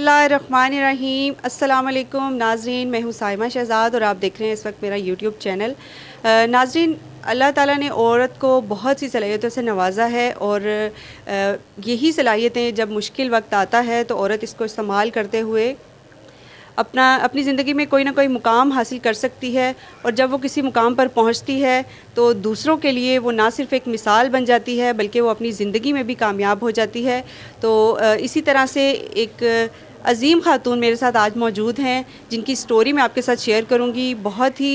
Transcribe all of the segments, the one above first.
बिस्मिल्लाहिर्रहमानिर्रहीम। अस्सलाम वालेकुम नाज़रीन, मैं हूँ साइमा शहज़ाद और आप देख रहे हैं इस वक्त मेरा यूट्यूब चैनल। नाज़रीन, अल्लाह ताला ने औरत को बहुत सी सलाहियतों से नवाजा है और यही सलाहियतें जब मुश्किल वक्त आता है तो औरत इसको इस्तेमाल करते हुए अपनी ज़िंदगी में कोई ना कोई मुकाम हासिल कर सकती है। और जब वो किसी मुकाम पर पहुंचती है तो दूसरों के लिए वो ना सिर्फ़ एक मिसाल बन जाती है बल्कि वो अपनी ज़िंदगी में भी कामयाब हो जाती है। तो इसी तरह से एक अज़ीम ख़ातून मेरे साथ आज मौजूद हैं जिनकी स्टोरी मैं आपके साथ शेयर करूँगी। बहुत ही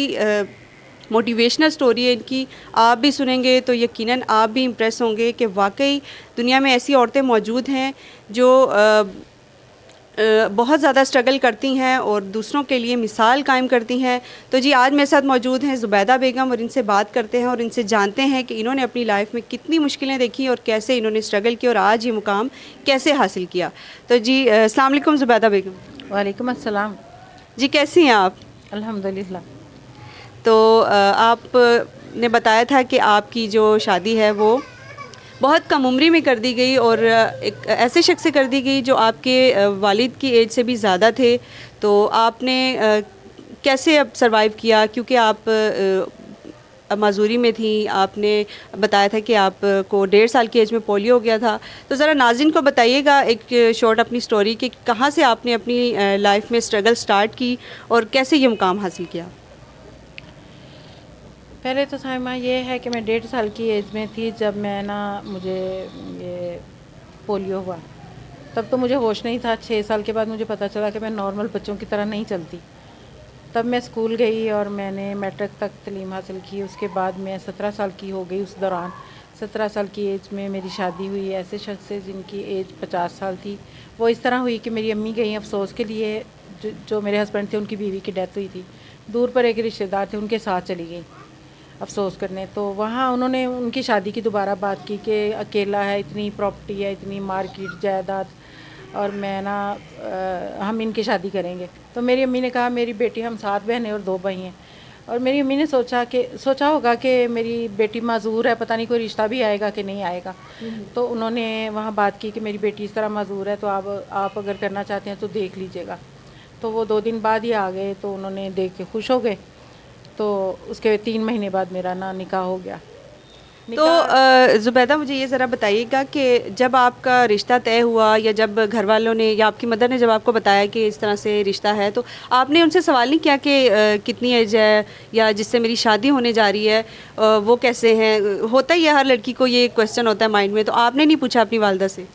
मोटिवेशनल स्टोरी है इनकी। आप भी सुनेंगे तो यकीनन आप भी इम्प्रेस होंगे कि वाकई दुनिया में ऐसी औरतें मौजूद हैं जो बहुत ज़्यादा स्ट्रगल करती हैं और दूसरों के लिए मिसाल कायम करती हैं। तो जी, आज मेरे साथ मौजूद हैं ज़ुबैदा बेगम और इनसे बात करते हैं और इनसे जानते हैं कि इन्होंने अपनी लाइफ में कितनी मुश्किलें देखी और कैसे इन्होंने स्ट्रगल किया और आज ये मुकाम कैसे हासिल किया। तो जी, अस्सलाम वालेकुम ज़ुबैदा बेगम। वालेकुम अस्सलाम। जी, कैसी हैं आप? अल्हम्दुलिल्लाह। तो आप ने बताया था कि आपकी जो शादी है वो बहुत कम उम्री में कर दी गई और एक ऐसे शख्स से कर दी गई जो आपके वालिद की एज से भी ज़्यादा थे। तो आपने कैसे अब सरवाइव किया, क्योंकि आप माजूरी में थी। आपने बताया था कि आपको 1.5 साल की एज में पोलियो हो गया था। तो ज़रा नाज़रीन को बताइएगा एक शॉर्ट अपनी स्टोरी कि कहाँ से आपने अपनी लाइफ में स्ट्रगल स्टार्ट की और कैसे ये मुकाम हासिल किया। पहले तो साइमा ये है कि मैं 1.5 साल की एज में थी जब मुझे ये पोलियो हुआ। तब तो मुझे होश नहीं था। 6 साल के बाद मुझे पता चला कि मैं नॉर्मल बच्चों की तरह नहीं चलती। तब मैं स्कूल गई और मैंने मैट्रिक तक तालीम हासिल की। उसके बाद मैं 17 साल की हो गई। उस दौरान 17 साल की एज में मेरी शादी हुई ऐसे शख्स से जिनकी एज 50 साल थी। वो इस तरह हुई कि मेरी अम्मी गई अफसोस के लिए। जो मेरे हस्बैंड थे उनकी बीवी की डेथ हुई थी। दूर पर एक रिश्तेदार थे, उनके साथ चली गई अफसोस करने। तो वहाँ उन्होंने उनकी शादी की दोबारा बात की कि अकेला है, इतनी प्रॉपर्टी है, इतनी मार्केट जायदाद, और हम इनकी शादी करेंगे। तो मेरी अम्मी ने कहा मेरी बेटी, हम 7 बहनें और 2 भाई हैं। और मेरी अम्मी ने सोचा होगा कि मेरी बेटी माजूर है, पता नहीं कोई रिश्ता भी आएगा कि नहीं आएगा। तो उन्होंने वहाँ बात की कि मेरी बेटी इस तरह माजूर है, तो आप अगर करना चाहते हैं तो देख लीजिएगा। तो वो 2 दिन बाद ही आ गए। तो उन्होंने देख के खुश हो गए। तो उसके 3 महीने बाद मेरा निकाह हो गया। तो ज़ुबैदा, मुझे ये ज़रा बताइएगा कि जब आपका रिश्ता तय हुआ या जब घर वालों ने या आपकी मदर ने जब आपको बताया कि इस तरह से रिश्ता है, तो आपने उनसे सवाल नहीं किया कि कितनी एज है या जिससे मेरी शादी होने जा रही है वो कैसे हैं? होता ही है, हर लड़की को ये क्वेश्चन होता है माइंड में। तो आपने नहीं पूछा अपनी वालदा से?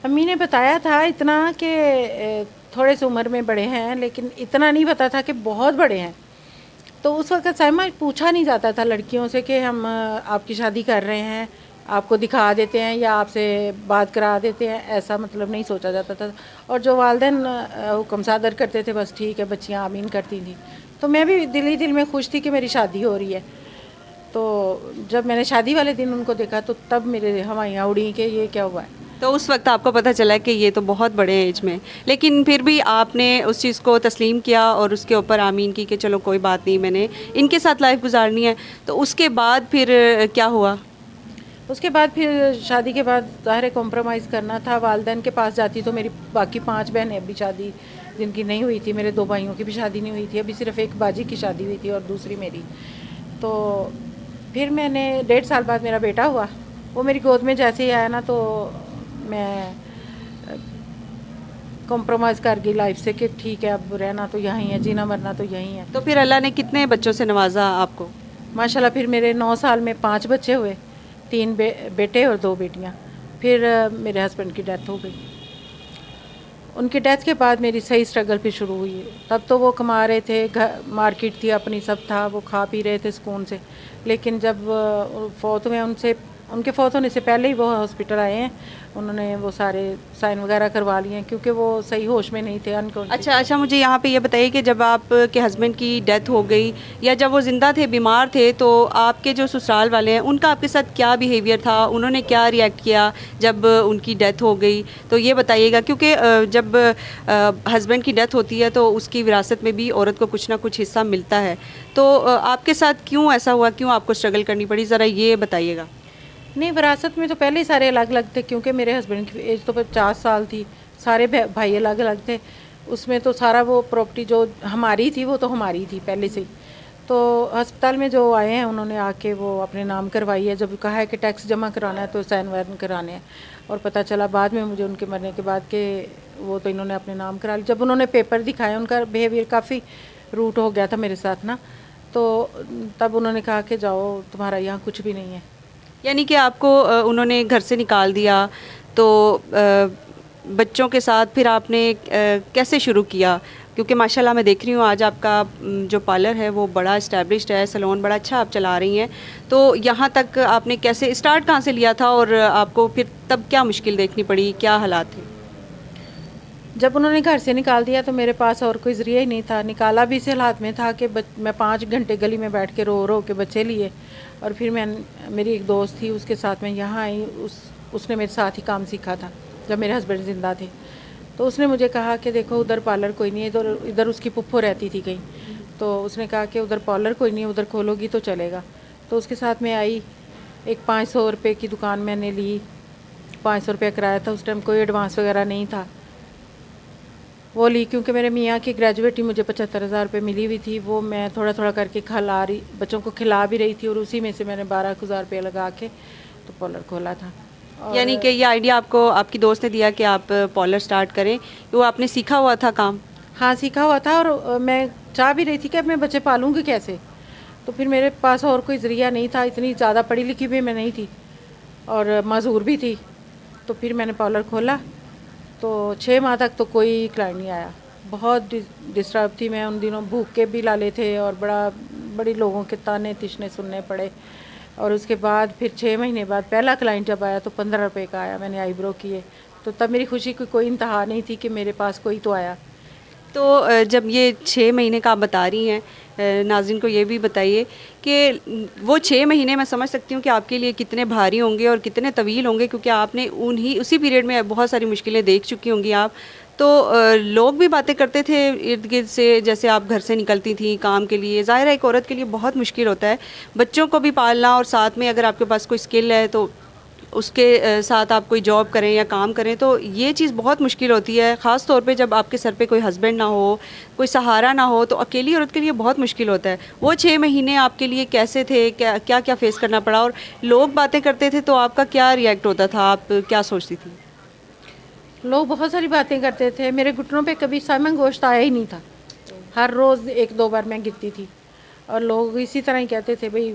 अम्मी ने बताया था इतना कि थोड़े से उम्र में बड़े हैं, लेकिन इतना नहीं पता था कि बहुत बड़े हैं। तो उस वक्त साइमा पूछा नहीं जाता था लड़कियों से कि हम आपकी शादी कर रहे हैं, आपको दिखा देते हैं या आपसे बात करा देते हैं, ऐसा मतलब नहीं सोचा जाता था। और जो वालिदैन हुक्म सादर करते थे, बस ठीक है, बच्चियाँ आमीन करती थी। तो मैं भी दिल ही दिल में खुश थी कि मेरी शादी हो रही है। तो जब मैंने शादी वाले दिन उनको देखा तो तब मेरे हवाइयाँ उड़ी कि ये क्या हुआ है। तो उस वक्त आपको पता चला कि ये तो बहुत बड़े एज में, लेकिन फिर भी आपने उस चीज़ को तस्लीम किया और उसके ऊपर आमीन की कि चलो कोई बात नहीं, मैंने इनके साथ लाइफ गुजारनी है। तो उसके बाद फिर क्या हुआ? उसके बाद फिर शादी के बाद ज़ाहिर कॉम्प्रोमाइज़ करना था। वालिदैन के पास जाती तो मेरी बाकी 5 बहनें अभी शादी जिनकी नहीं हुई थी, मेरे 2 भाइयों की भी शादी नहीं हुई थी, अभी सिर्फ एक बाजी की शादी हुई थी और दूसरी मेरी। तो फिर मैंने 1.5 साल बाद मेरा बेटा हुआ। वो मेरी गोद में जैसे ही आया ना, तो मैं कॉम्प्रोमाइज़ कर गई लाइफ से कि ठीक है, अब रहना तो यहीं है, जीना मरना तो यहीं है। तो फिर अल्लाह ने कितने बच्चों से नवाजा आपको? माशाल्लाह फिर मेरे 9 साल में 5 बच्चे हुए, 3 बेटे और 2 बेटियाँ। फिर मेरे हस्बैंड की डेथ हो गई। उनकी डेथ के बाद मेरी सही स्ट्रगल फिर शुरू हुई। तब तो वो कमा रहे थे, घर मार्केट थी अपनी, सब था, वो खा पी रहे थे सुकून से। लेकिन जब फौत हुए, उनके फौत होने से पहले ही वो हॉस्पिटल आए हैं। उन्होंने वो सारे साइन वगैरह करवा लिए हैं क्योंकि वो सही होश में नहीं थे, अनकॉन्शियस। अच्छा, मुझे यहाँ पे ये बताइए कि जब आपके हस्बैंड की डेथ हो गई या जब वो ज़िंदा थे, बीमार थे, तो आपके जो ससुराल वाले हैं उनका आपके साथ क्या बिहेवियर था? उन्होंने क्या रिएक्ट किया जब उनकी डेथ हो गई? तो ये बताइएगा, क्योंकि जब हस्बैंड की डेथ होती है तो उसकी विरासत में भी औरत को कुछ ना कुछ हिस्सा मिलता है। तो आपके साथ क्यों ऐसा हुआ, क्यों आपको स्ट्रगल करनी पड़ी, ज़रा ये बताइएगा। नहीं, विरासत में तो पहले ही सारे अलग अलग थे क्योंकि मेरे हस्बैंड की एज तो 50 साल थी, सारे भाई अलग अलग थे, उसमें तो सारा वो प्रॉपर्टी जो हमारी थी वो तो हमारी थी पहले से ही। तो अस्पताल में जो आए हैं उन्होंने आके वो अपने नाम करवाई है, जब कहा है कि टैक्स जमा कराना है तो साइन वाइन कराने हैं, और पता चला बाद में मुझे उनके मरने के बाद कि वो तो इन्होंने अपने नाम करा लिया। जब उन्होंने पेपर दिखाए, उनका बिहेवियर काफ़ी रूट हो गया था मेरे साथ ना, तो तब उन्होंने कहा कि जाओ तुम्हारा यहाँ कुछ भी नहीं है। यानी कि आपको उन्होंने घर से निकाल दिया, तो बच्चों के साथ फिर आपने कैसे शुरू किया? क्योंकि माशाल्लाह मैं देख रही हूँ आज आपका जो पार्लर है वो बड़ा इस्टेब्लिश्ड है, सैलून बड़ा अच्छा आप चला रही हैं। तो यहाँ तक आपने कैसे स्टार्ट कहाँ से लिया था और आपको फिर तब क्या मुश्किल देखनी पड़ी, क्या हालात थे? जब उन्होंने घर से निकाल दिया तो मेरे पास और कोई ज़रिया ही नहीं था। निकाला भी इस हालात में था कि मैं 5 घंटे गली में बैठ के रो रो के बच्चे लिए, और फिर मेरी एक दोस्त थी उसके साथ मैं यहाँ आई। उसने मेरे साथ ही काम सीखा था जब मेरे हस्बैंड ज़िंदा थे। तो उसने मुझे कहा कि देखो उधर पार्लर कोई नहीं है, इधर उसकी पुप्पो रहती थी कहीं, तो उसने कहा कि उधर पार्लर कोई नहीं है, उधर खोलोगी तो चलेगा। तो उसके साथ मैं आई, एक 500 रुपये की दुकान मैंने ली, 500 रुपये किराया था, उस टाइम कोई एडवांस वगैरह नहीं था। वो ली क्योंकि मेरे मियाँ की ग्रेजुएटी मुझे 75,000 रुपये मिली हुई थी, वो मैं थोड़ा थोड़ा करके बच्चों को खिला भी रही थी, और उसी में से मैंने 12,000 रुपये लगा के तो पार्लर खोला था। यानी कि ये आइडिया आपको आपकी दोस्त ने दिया कि आप पार्लर स्टार्ट करें, वो आपने सीखा हुआ था काम? हाँ, सीखा हुआ था, और मैं चाह भी रही थी कि अब मैं बच्चे पालूँगी कैसे। तो फिर मेरे पास और कोई ज़रिया नहीं था, इतनी ज़्यादा पढ़ी लिखी भी मैं नहीं थी और माज़ूर भी थी। तो फिर मैंने पार्लर खोला, तो 6 माह तक तो कोई क्लाइंट नहीं आया। बहुत डिस्टर्ब थी मैं उन दिनों, भूख के भी लाले थे और बड़ी लोगों के ताने तिशने सुनने पड़े। और उसके बाद फिर 6 महीने बाद पहला क्लाइंट जब आया तो 15 रुपये का आया, मैंने आईब्रो किए। तो तब मेरी खुशी की कोई इंतहा नहीं थी कि मेरे पास कोई तो आया। तो जब ये 6 महीने का आप बता रही हैं, नाज़रीन को ये भी बताइए कि वो 6 महीने मैं समझ सकती हूँ कि आपके लिए कितने भारी होंगे और कितने तवील होंगे, क्योंकि आपने उसी पीरियड में बहुत सारी मुश्किलें देख चुकी होंगी आप। तो लोग भी बातें करते थे इर्द गिर्द से, जैसे आप घर से निकलती थी काम के लिए, ज़ाहिर है एक औरत के लिए बहुत मुश्किल होता है बच्चों को भी पालना, और साथ में अगर आपके पास कोई स्किल है तो उसके साथ आप कोई जॉब करें या काम करें, तो ये चीज़ बहुत मुश्किल होती है, ख़ास तौर पे जब आपके सर पे कोई हस्बैंड ना हो, कोई सहारा ना हो, तो अकेली औरत के लिए बहुत मुश्किल होता है। वो 6 महीने आपके लिए कैसे थे? क्या क्या क्या फ़ेस करना पड़ा? और लोग बातें करते थे तो आपका क्या रिएक्ट होता था? आप क्या सोचती थी? लोग बहुत सारी बातें करते थे, मेरे घुटनों पे कभी साइमन गोश्त आया ही नहीं था। हर रोज़ 1-2 बार मैं गिरती थी, और लोग इसी तरह ही कहते थे, भाई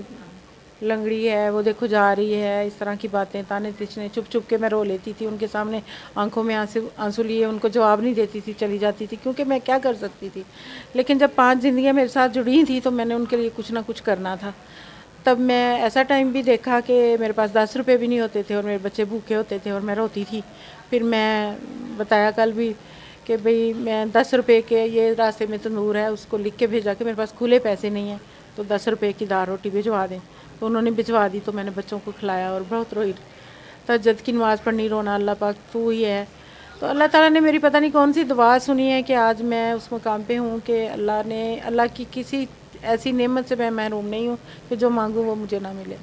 लंगड़ी है, वो देखो जा रही है, इस तरह की बातें, ताने तिचने। चुप चुप के मैं रो लेती थी उनके सामने, आंखों में आंसू आंसू लिए उनको जवाब नहीं देती थी, चली जाती थी, क्योंकि मैं क्या कर सकती थी। लेकिन जब 5 ज़िंदगियाँ मेरे साथ जुड़ी थी तो मैंने उनके लिए कुछ ना कुछ करना था। तब मैं ऐसा टाइम भी देखा कि मेरे पास 10 रुपये भी नहीं होते थे और मेरे बच्चे भूखे होते थे और मैं रोती थी। फिर मैं बताया कल भी कि भाई मैं 10 रुपये के, ये रास्ते में तंदूर है, उसको लिख के भेजा कि मेरे पास खुले पैसे नहीं हैं, तो 10 रुपये की दाल रोटी भिजवा दें। तो उन्होंने भिजवा दी, तो मैंने बच्चों को खिलाया और बहुत रोई। तहज्जुद की नमाज़ पढ़नी, रोना, अल्लाह पाक तू ही है। तो अल्लाह ताला ने मेरी पता नहीं कौन सी दुआ सुनी है कि आज मैं उस मुकाम पे हूँ कि अल्लाह की किसी ऐसी नेमत से मैं महरूम नहीं हूँ कि जो मांगूँ वो मुझे ना मिले।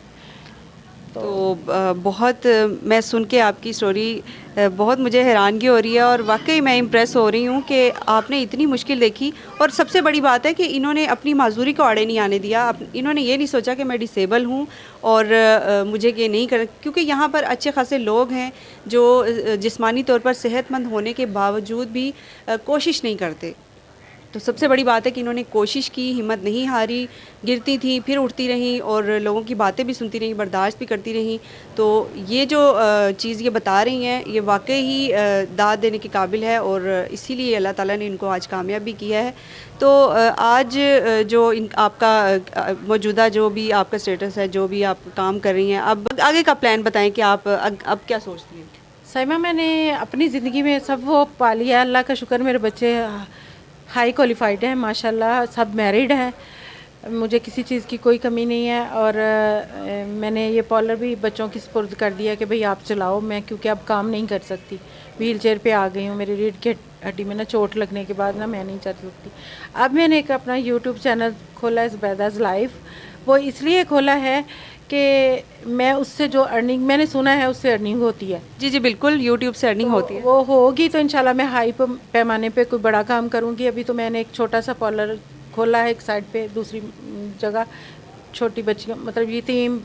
तो बहुत मैं सुन के आपकी स्टोरी बहुत मुझे हैरानगी हो रही है, और वाकई मैं इम्प्रेस हो रही हूँ कि आपने इतनी मुश्किल देखी। और सबसे बड़ी बात है कि इन्होंने अपनी माजूरी को आड़े नहीं आने दिया। इन्होंने ये नहीं सोचा कि मैं डिसेबल हूँ और मुझे ये नहीं कर, क्योंकि यहाँ पर अच्छे खासे लोग हैं जो जिस्मानी तौर पर सेहतमंद होने के बावजूद भी कोशिश नहीं करते। तो सबसे बड़ी बात है कि इन्होंने कोशिश की, हिम्मत नहीं हारी, गिरती थी फिर उठती रहीं और लोगों की बातें भी सुनती रहीं, बर्दाश्त भी करती रहीं। तो ये जो चीज़ ये बता रही हैं ये वाकई ही दाद देने के काबिल है, और इसीलिए अल्लाह ताला ने इनको आज कामयाब भी किया है। तो आज जो आपका मौजूदा जो भी आपका स्टेटस है, जो भी आप काम कर रही हैं, अब आगे का प्लान बताएं कि आप अब क्या सोचती हैं? साइमा, मैंने अपनी ज़िंदगी में सब वो पा लिया, अल्लाह का शुक्र। मेरे बच्चे हाई क्वालिफाइड हैं माशाल्लाह, सब मैरिड हैं, मुझे किसी चीज़ की कोई कमी नहीं है। और मैंने ये पार्लर भी बच्चों की सपुर्द कर दिया कि भाई आप चलाओ, मैं क्योंकि अब काम नहीं कर सकती, व्हील चेयर पर आ गई हूँ, मेरी रीढ़ की हड्डी में ना चोट लगने के बाद ना मैं नहीं चल सकती। अब मैंने एक अपना यूट्यूब चैनल खोला है, ज़ुबैदाज़ लाइफ। वो इसलिए खोला है कि मैं उससे जो अर्निंग मैंने सुना है उससे अर्निंग होती है। जी जी बिल्कुल, यूट्यूब से अर्निंग होती है। वो होगी तो इंशाल्लाह मैं हाई पैमाने पे कोई बड़ा काम करूँगी। अभी तो मैंने एक छोटा सा पार्लर खोला है एक साइड पे, दूसरी जगह छोटी बच्चियों मतलब यतीम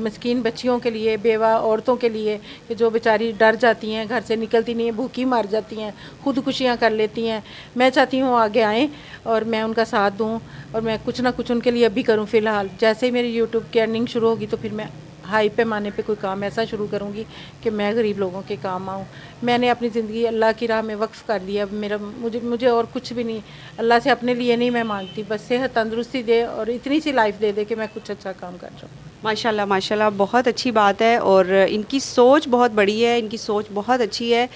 मिस्कीन बच्चियों के लिए, बेवा औरतों के लिए कि जो बेचारी डर जाती हैं, घर से निकलती नहीं है, भूखी मर जाती हैं, खुदकुशियाँ कर लेती हैं। मैं चाहती हूँ आगे आएँ और मैं उनका साथ दूँ और मैं कुछ ना कुछ उनके लिए अभी करूँ। फ़िलहाल जैसे ही मेरी यूट्यूब की अर्निंग शुरू होगी तो फिर मैं हाई पैमाने पे कोई काम ऐसा शुरू करूँगी कि मैं गरीब लोगों के काम आऊँ। मैंने अपनी ज़िंदगी अल्लाह की राह में वक्फ़ कर दी। अब मेरा मुझे और कुछ भी नहीं, अल्लाह से अपने लिए नहीं मैं मांगती, बस सेहत तंदुरुस्ती दे और इतनी सी लाइफ दे दे कि मैं कुछ अच्छा काम कर जाऊँ। माशाल्लाह माशाल्लाह, बहुत अच्छी बात है और इनकी सोच बहुत बड़ी है, इनकी सोच बहुत अच्छी है।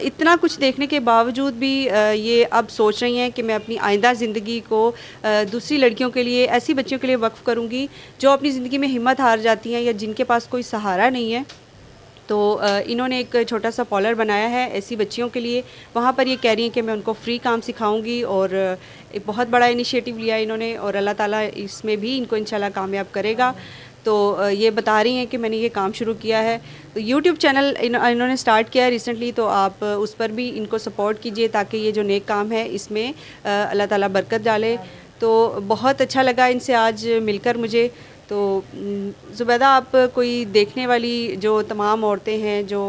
इतना कुछ देखने के बावजूद भी ये अब सोच रही हैं कि मैं अपनी आइंदा ज़िंदगी को दूसरी लड़कियों के लिए, ऐसी बच्चियों के लिए वक्फ़ करूँगी जो अपनी ज़िंदगी में हिम्मत हार जाती हैं या जिनके पास कोई सहारा नहीं है। तो इन्होंने एक छोटा सा पार्लर बनाया है ऐसी बच्चियों के लिए। वहाँ पर ये कह रही हैं कि मैं उनको फ्री काम सिखाऊंगी और एक बहुत बड़ा इनिशिएटिव लिया है इन्होंने और अल्लाह ताला इसमें भी इनको इंशाल्लाह कामयाब करेगा। तो ये बता रही हैं कि मैंने ये काम शुरू किया है। तो यूट्यूब चैनल इन्होंने स्टार्ट किया है रिसेंटली, तो आप उस पर भी इनको सपोर्ट कीजिए ताकि ये जो नेक काम है इसमें अल्लाह ताला बरकत डाले। तो बहुत अच्छा लगा इनसे आज मिलकर मुझे। तो ज़ुबैदा, आप कोई देखने वाली जो तमाम औरतें हैं जो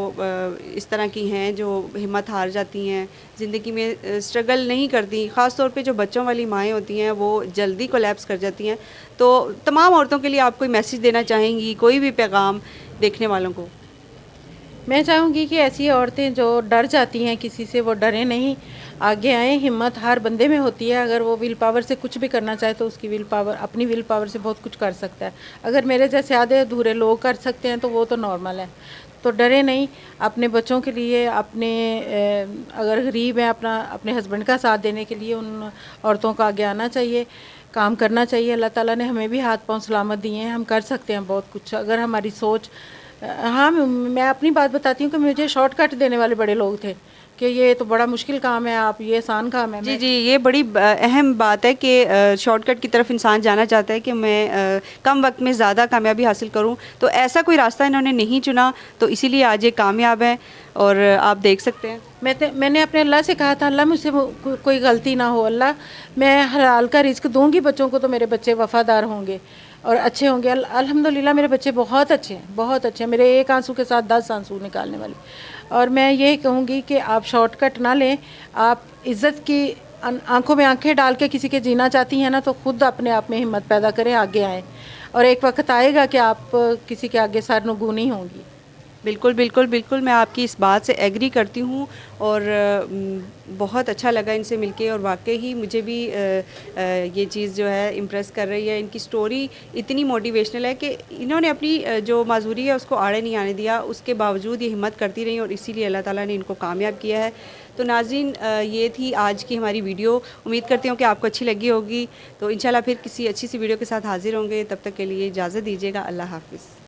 इस तरह की हैं जो हिम्मत हार जाती हैं, ज़िंदगी में स्ट्रगल नहीं करती, ख़ास तौर पे जो बच्चों वाली माएँ होती हैं वो जल्दी कोलैप्स कर जाती हैं, तो तमाम औरतों के लिए आप कोई मैसेज देना चाहेंगी, कोई भी पैगाम देखने वालों को? मैं चाहूँगी कि ऐसी औरतें जो डर जाती हैं किसी से, वो डरें नहीं, आगे आएँ। हिम्मत हर बंदे में होती है, अगर वो विल पावर से कुछ भी करना चाहे तो उसकी विल पावर, अपनी विल पावर से बहुत कुछ कर सकता है। अगर मेरे जैसे आधे अधूरे लोग कर सकते हैं तो वो तो नॉर्मल है। तो डरे नहीं, अपने बच्चों के लिए, अपने अगर गरीब हैं अपने हस्बैंड का साथ देने के लिए उन औरतों को आगे आना चाहिए, काम करना चाहिए। अल्लाह ताला ने हमें भी हाथ पाँव सलामत दिए हैं, हम कर सकते हैं बहुत कुछ अगर हमारी सोच। हाँ, मैं अपनी बात बताती हूँ कि मुझे शॉर्टकट देने वाले बड़े लोग थे कि ये तो बड़ा मुश्किल काम है, आप ये आसान काम है। जी जी, ये बड़ी अहम बात है कि शॉर्टकट की तरफ इंसान जाना चाहता है कि मैं कम वक्त में ज़्यादा कामयाबी हासिल करूं, तो ऐसा कोई रास्ता इन्होंने नहीं चुना, तो इसीलिए आज ये कामयाब है और आप देख सकते हैं। मैंने अपने अल्लाह से कहा था, अल्लाह मुझसे कोई गलती ना हो, अल्लाह मैं हलाल का रिस्क दूंगी बच्चों को तो मेरे बच्चे वफ़ादार होंगे और अच्छे होंगे। अल्हम्दुलिल्लाह मेरे बच्चे बहुत अच्छे हैं, बहुत अच्छे हैं। मेरे एक आंसू के साथ 10 आंसू निकालने वाले। और मैं यही कहूँगी कि आप शॉर्टकट ना लें, आप इज़्ज़त की आंखों में आंखें डाल के किसी के जीना चाहती हैं ना, तो खुद अपने आप में हिम्मत पैदा करें, आगे आएँ और एक वक्त आएगा कि आप किसी के आगे सर नुगू नहीं होंगी। बिल्कुल बिल्कुल बिल्कुल, मैं आपकी इस बात से एग्री करती हूँ और बहुत अच्छा लगा इनसे मिलके और वाकई ही मुझे भी ये चीज़ जो है इम्प्रेस कर रही है। इनकी स्टोरी इतनी मोटिवेशनल है कि इन्होंने अपनी जो माजूरी है उसको आड़े नहीं आने दिया, उसके बावजूद ये हिम्मत करती रही और इसीलिए अल्लाह ताला ने इनको कामयाब किया है। तो नाज़रीन, ये थी आज की हमारी वीडियो। उम्मीद करती हूँ कि आपको अच्छी लगी होगी। तो इंशाल्लाह फिर किसी अच्छी सी वीडियो के साथ हाज़िर होंगे, तब तक के लिए इजाज़त दीजिएगा। अल्लाह हाफ़िज़।